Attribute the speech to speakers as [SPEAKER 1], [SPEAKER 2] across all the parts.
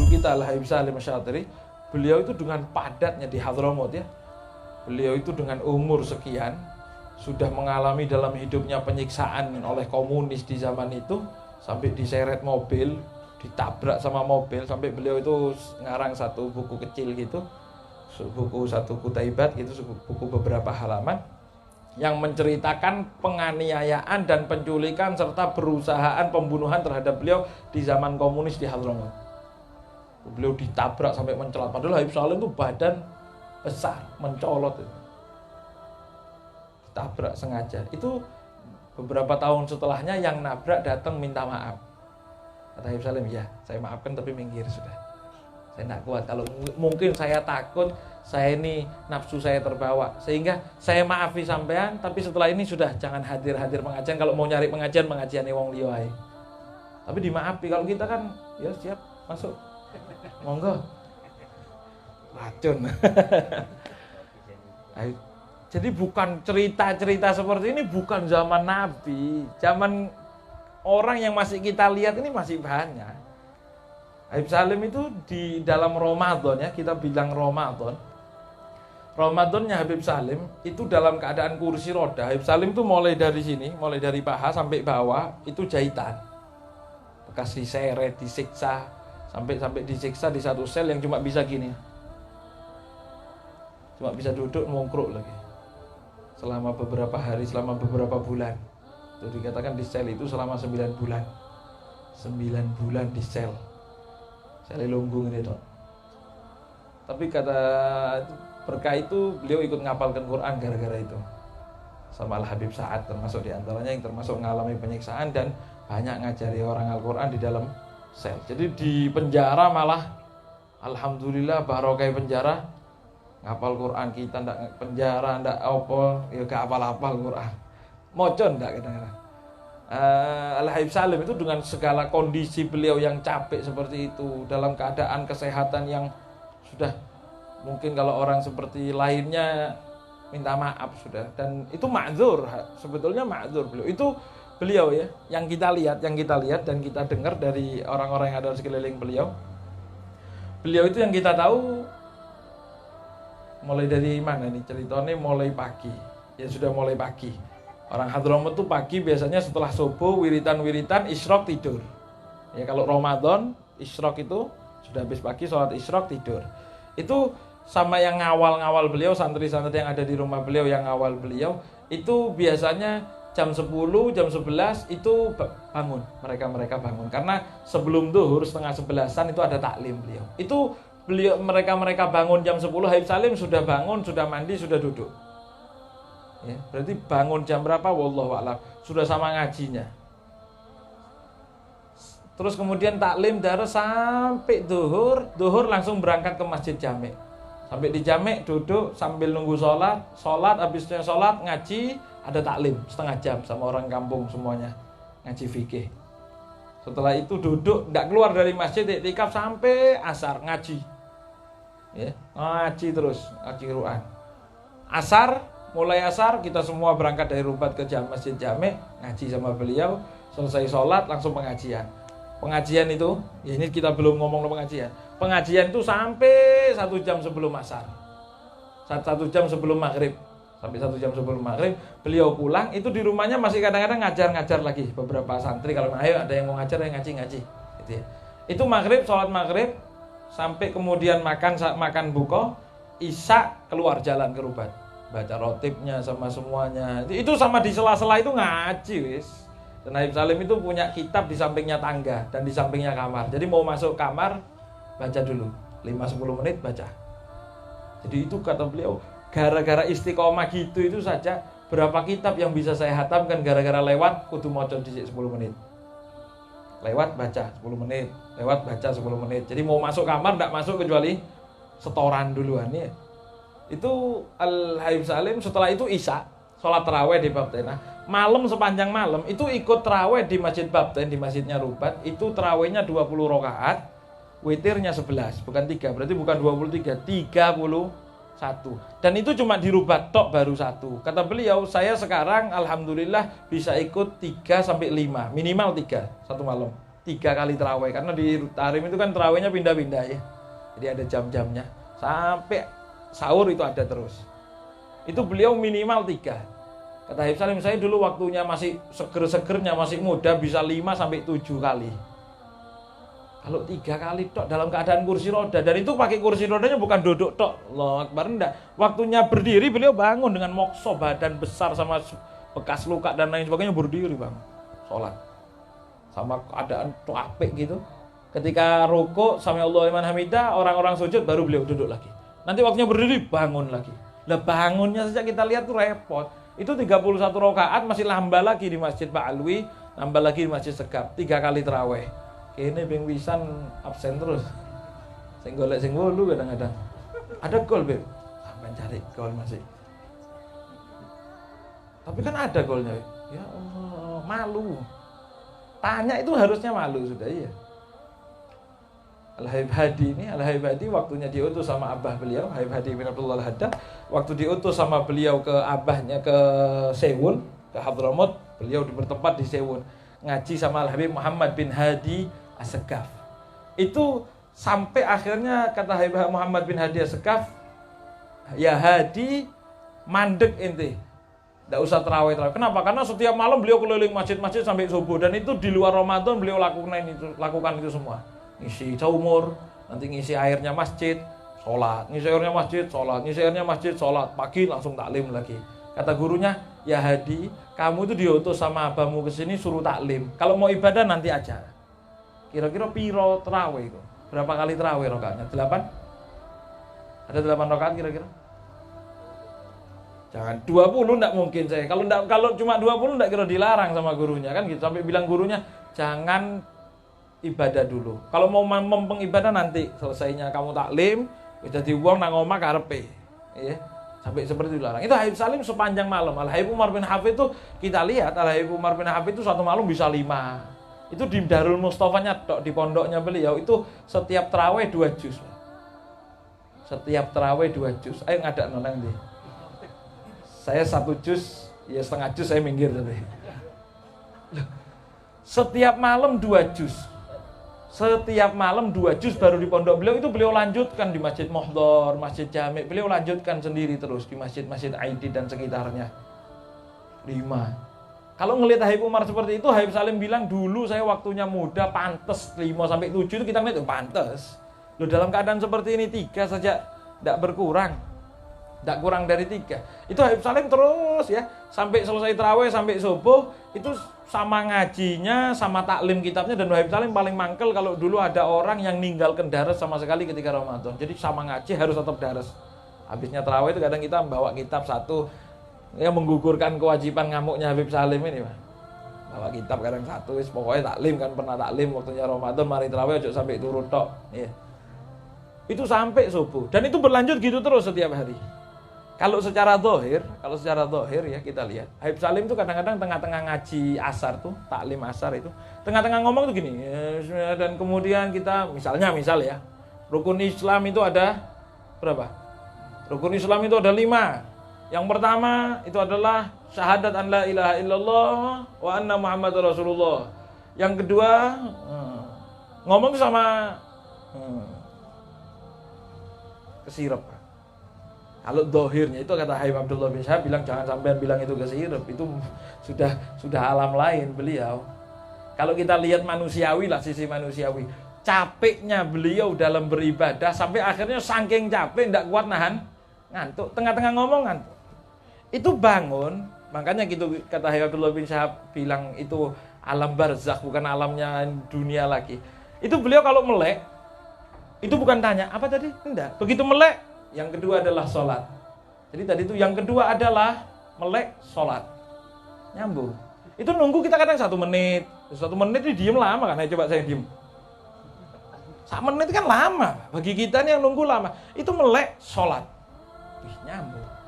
[SPEAKER 1] kita Al-Habib Salim Asy-Syatiri, beliau itu dengan padatnya di Hadramaut ya. Beliau itu dengan umur sekian sudah mengalami dalam hidupnya penyiksaan oleh komunis di zaman itu, sampai diseret mobil, ditabrak sama mobil, sampai beliau itu ngarang satu buku kecil gitu, buku satu Kutaibat gitu, buku beberapa halaman yang menceritakan penganiayaan dan penculikan serta perusahaan pembunuhan terhadap beliau di zaman komunis di Hadramaut. Beliau ditabrak sampai mencelat, padahal Habib Salim itu badan besar, mencolot itu. Ditabrak sengaja. Itu beberapa tahun setelahnya yang nabrak datang minta maaf. Kata Habib Salim, ya saya maafkan tapi minggir sudah. Saya tidak kuat, kalau mungkin saya takut, saya ini nafsu saya terbawa, sehingga saya maafi sampean, tapi setelah ini sudah jangan hadir-hadir pengajian. Kalau mau nyari pengajian nih wong liya ae. Tapi dimaafi, kalau kita kan ya siap masuk. Monggo. Racun. Jadi bukan cerita-cerita seperti ini bukan zaman Nabi, zaman orang yang masih kita lihat ini masih banyak. Habib Salim itu di dalam Ramadan ya, kita bilang Ramadannya Habib Salim itu dalam keadaan kursi roda. Habib Salim itu mulai dari sini, mulai dari paha sampai bawah itu jahitan. Bekas diseret, disiksa, sampai disiksa di satu sel yang cuma bisa gini. Cuma bisa duduk mongkruk lagi. Selama beberapa hari, selama beberapa bulan. Itu dikatakan di sel itu selama 9 bulan. 9 bulan di sel. Sel Lunggung ini toh. Tapi kata berkah itu beliau ikut ngapalkan Quran gara-gara itu. Sama Al-Habib Sa'ad termasuk diantaranya yang termasuk mengalami penyiksaan dan banyak ngajari orang Al-Quran di dalam sel. Jadi di penjara malah alhamdulillah barokah penjara, ngapal Quran. Kita ndak penjara ndak apa ya gak apal-apal Quran. Mocon ndak kadang-kadang. Al-Habib Salim itu dengan segala kondisi beliau yang capek seperti itu, dalam keadaan kesehatan yang sudah mungkin kalau orang seperti lainnya minta maaf sudah, dan itu ma'dzur, sebetulnya ma'dzur beliau ya, yang kita lihat dan kita dengar dari orang-orang yang ada di sekeliling beliau itu yang kita tahu mulai dari mana nih ceritanya, mulai pagi ya, sudah mulai pagi. Orang Hadramaut tuh pagi biasanya setelah subuh wiritan isyraq tidur. Ya kalau Ramadan isyraq itu sudah habis pagi sholat isyraq tidur. Itu sama yang ngawal beliau, santri-santri yang ada di rumah beliau yang ngawal beliau itu biasanya jam 10, jam 11 itu bangun. Mereka bangun karena sebelum zuhur setengah 11-an itu ada taklim beliau. Itu mereka bangun jam 10, Habib Salim sudah bangun, sudah mandi, sudah duduk. Ya, berarti bangun jam berapa? Wallahu a'lam. Sudah sama ngajinya. Terus kemudian taklim darah sampai duhur langsung berangkat ke Masjid Jami'. Sampai di Jami' duduk sambil nunggu sholat, habisnya sholat ngaji, ada taklim setengah jam sama orang kampung semuanya ngaji fikih. Setelah itu duduk, enggak keluar dari masjid, iktikaf sampai asar ngaji. Ya, ngaji terus, ngaji Quran. Mulai asar kita semua berangkat dari Rubat ke Masjid Jami', ngaji sama beliau, selesai sholat langsung pengajian. Pengajian itu, ya ini kita belum ngomong pengajian. Pengajian itu sampai 1 jam sebelum asar, 1 jam sebelum maghrib, sampai 1 jam sebelum maghrib beliau pulang. Itu di rumahnya masih kadang-kadang ngajar lagi beberapa santri. Kalau ayo ada yang mau ngajar ya ngaji gitu ya. Itu maghrib, sholat maghrib sampai kemudian makan buka, isya keluar jalan ke Rubat. Baca rotibnya sama semuanya. Itu sama di sela-sela itu ngaji wis. Dan Habib Salim itu punya kitab di sampingnya tangga dan di sampingnya kamar. Jadi mau masuk kamar baca dulu 5-10 menit baca. Jadi itu kata beliau, gara-gara istiqomah gitu itu saja berapa kitab yang bisa saya hatamkan gara-gara lewat kudu maca dhisik 10 menit. Lewat baca 10 menit, lewat baca 10 menit. Jadi mau masuk kamar enggak masuk kecuali setoran duluan ya. Itu Al-Habib Salim. Setelah itu isya, sholat tarawih di Bapten. Malam sepanjang malam itu ikut tarawih di Masjid Bapten, di masjidnya Rubat. Itu tarawihnya 20 rakaat, witirnya 11, bukan 3. Berarti bukan 23, 31. Dan itu cuma di Rubat tok baru 1. Kata beliau, saya sekarang alhamdulillah bisa ikut 3 sampai 5, minimal 3 satu malam. 3 kali terawih. Karena di Tahrim itu kan terawihnya pindah-pindah ya. Jadi ada jam-jamnya. Sampai sahur itu ada terus. Itu beliau minimal 3. Kata Habib Salim, saya dulu waktunya masih seger-segernya, masih muda, bisa 5-7 kali. Kalau 3 kali tok dalam keadaan kursi roda, dan itu pakai kursi rodanya bukan duduk tok, Allahu Akbar, enggak. Waktunya berdiri beliau bangun dengan mokso, badan besar sama bekas luka dan lain sebagainya, berdiri bang, sholat. Sama keadaan tok apik gitu. Ketika rukuk, sami Allahu liman hamidah, orang-orang sujud, baru beliau duduk lagi. Nanti waktunya berdiri, bangun lagi. Lah bangunnya saja kita lihat tuh repot. Itu 31 rakaat masih nambah lagi di Masjid Pak Alwi, nambah lagi di Masjid Segaf, 3 kali terawih. Ini bing wisan absen terus. Sing golek sing wolu kadang-kadang. Ada gol, Beb. Sampai cari gol masih. Tapi kan ada golnya. Ya Allah, malu. Tanya itu harusnya malu sudah ya. Al-Habib Hadi ini, Al-Habib Hadi waktunya diutus sama abah beliau, Habib Hadi bin Abdullah Al-Haddad, waktu diutus sama beliau ke abahnya ke Sewun, ke Hadramaut, beliau bertempat di Sewun, ngaji sama Al-Habib Muhammad bin Hadi As-Segaf. Itu sampai akhirnya kata Habib Muhammad bin Hadi As-Segaf, ya Hadi, mandek ente, tidak usah terawih-terawih. Kenapa? Karena setiap malam beliau keliling masjid-masjid sampai subuh, dan itu di luar Ramadan beliau lakukan itu semua. Ngisi caumur, nanti ngisi airnya masjid, sholat, ngisi airnya masjid, sholat, ngisi airnya masjid, sholat, pagi langsung taklim lagi. Kata gurunya, ya Hadi, kamu itu diutus sama abamu ke sini suruh taklim. Kalau mau ibadah nanti aja. Kira-kira piro terawih itu? Berapa kali terawih rakaatnya? 8? Ada 8 rakaat kira-kira? Jangan 20 enggak mungkin saya. Kalau cuma 20 enggak kira dilarang sama gurunya kan gitu. Sampai bilang gurunya, jangan ibadah dulu. Kalau mau mempeng ibadah nanti selesainya kamu taklim, udah dibuang nang omah karepe. Ya. Sampai seperti itu larang. Itu Habib Salim sepanjang malam. Al-Habib Umar bin Hafidh itu kita lihat Al-Habib Umar bin Hafidh itu satu malam bisa 5. Itu di Darul Mustafanya di pondoknya beliau itu setiap tarawih 2 juz. Setiap tarawih 2 juz. Ayo ngadak nonang ndi. Saya 1 juz, ya setengah juz saya minggir tadi. Setiap malam 2 juz. Setiap malam 2 juz baru di pondok beliau itu beliau lanjutkan di Masjid Mohdor, Masjid Jami. Beliau lanjutkan sendiri terus di masjid-masjid Aidid dan sekitarnya. 5. Kalau ngelihat Habib Umar seperti itu, Habib Salim bilang dulu saya waktunya muda pantes 5-7 itu kita ngelihat pantes. Loh dalam keadaan seperti ini 3 saja tidak berkurang. Tidak kurang dari 3. Itu Habib Salim terus ya sampai selesai tarawih sampai subuh itu sama ngajinya sama taklim kitabnya. Dan Habib Salim paling mangkel kalau dulu ada orang yang ninggalkan daras sama sekali ketika Ramadan. Jadi sama ngaji harus tetap daras. Habisnya tarawih itu kadang kita membawa kitab satu yang menggugurkan kewajiban ngamuknya Habib Salim ini, Pak. Bawa kitab kadang satu, pokoknya taklim kan pernah taklim waktunya Ramadan, mari tarawih aja sampai turun tok. Ya. Itu sampai subuh dan itu berlanjut gitu terus setiap hari. Kalau secara zahir ya kita lihat. Habib Salim itu kadang-kadang tengah-tengah ngaji asar tuh, taklim asar itu, tengah-tengah ngomong tuh gini, dan kemudian kita misal ya, rukun Islam itu ada berapa? Rukun Islam itu ada 5. Yang pertama itu adalah syahadat an la ilaha illallah wa anna Muhammadar Rasulullah. Yang kedua ngomong sama kesirep. Kalau dohirnya itu kata Habib Abdullah bin Syahab bilang jangan sampai bilang itu kesirep, itu sudah alam lain beliau. Kalau kita lihat manusiawi lah, sisi manusiawi, capeknya beliau dalam beribadah sampai akhirnya saking capek tidak kuat nahan ngantuk, tengah-tengah ngomong ngantuk. Itu bangun, makanya gitu kata Habib Abdullah bin Syahab bilang itu alam barzakh bukan alamnya dunia lagi. Itu beliau kalau melek itu bukan tanya apa tadi, enggak. Begitu melek, yang kedua adalah sholat. Jadi tadi itu yang kedua adalah melek sholat, nyambung. Itu nunggu kita kadang 1 menit, 1 menit itu diem lama kan? Ayo coba saya diem. 1 menit kan lama, bagi kita nih yang nunggu lama. Itu melek sholat, nyambung.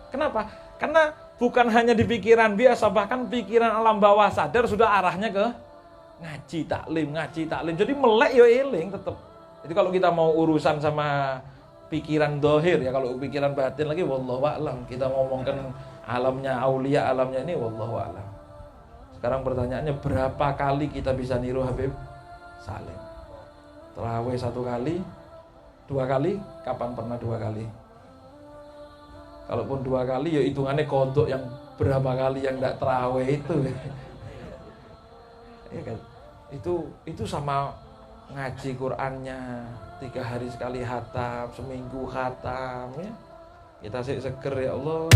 [SPEAKER 1] Kenapa? Karena bukan hanya di pikiran biasa, bahkan pikiran alam bawah sadar sudah arahnya ke ngaji taklim. Jadi melek yo eling tetep. Jadi kalau kita mau urusan sama pikiran dohir ya, kalau pikiran batin lagi wallahu a'lam. Kita ngomongkan alamnya aulia, alamnya ini wallahu a'lam. Sekarang pertanyaannya, berapa kali kita bisa niru Habib Salim? Terawih 1 kali, 2 kali, kapan pernah 2 kali? Kalaupun 2 kali ya hitungannya kodok yang berapa kali yang tidak terawih itu. Ya kan? Itu sama ngaji Qur'annya 3 hari sekali khatam, seminggu khatam ya. Kita seger ya Allah.